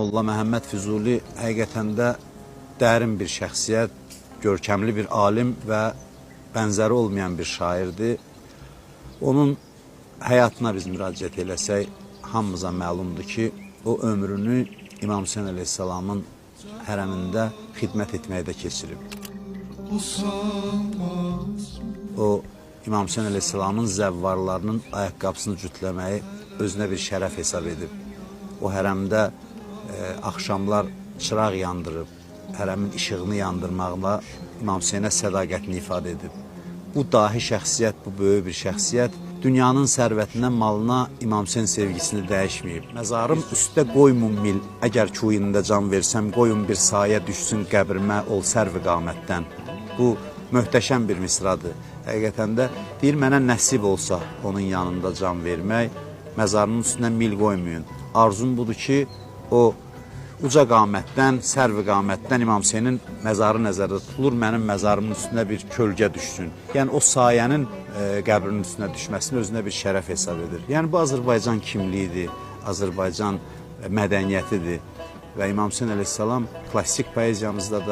Molla Məhəmməd Füzuli həqiqətən də dərin bir şəxsiyyət, görkəmli bir alim və bənzəri olmayan bir şairdir. Onun həyatına biz müraciət eləsək, hamımıza məlumdur ki, o ömrünü İmam Hüseyin əleyhissalamın hərəmində xidmət etməkdə keçirib. O, İmam Hüseyin əleyhissalamın zəvvarlarının ayaqqabısını cütləməyi özünə bir şərəf hesab edib. O hərəmdə axşamlar çıraq yandırıb, hərəmin işığını yandırmaqla İmam Hüseynə sədaqətini ifadə edib. Bu dahi şəxsiyyət, bu böyük bir şəxsiyyət dünyanın sərvətindən malına İmam Hüseyin sevgisini dəyişməyib. Məzarım üstdə qoymun mil, əgər kuyunda can versəm, qoyun bir sayə düşsün qəbrimə, ol sərv qamətdən. Bu möhtəşəm bir misradır. Həqiqətən də deyir, mənə nəsib olsa onun yanında can vermək, məzarının üstündən mil qoymayın. Arzum budur ki, o uca qamətdən, sərv qamətdən İmam Hüseynin məzarı nəzərdə tutulur, mənim məzarımın üstünə bir kölgə düşsün. Yəni o sayənin qəbrinin üstünə düşməsini özünə bir şərəf hesab edir. Yəni bu Azərbaycan kimliyidir, Azərbaycan mədəniyyətidir və İmam Hüseyin əleyhissalam klassik poeziyamızda da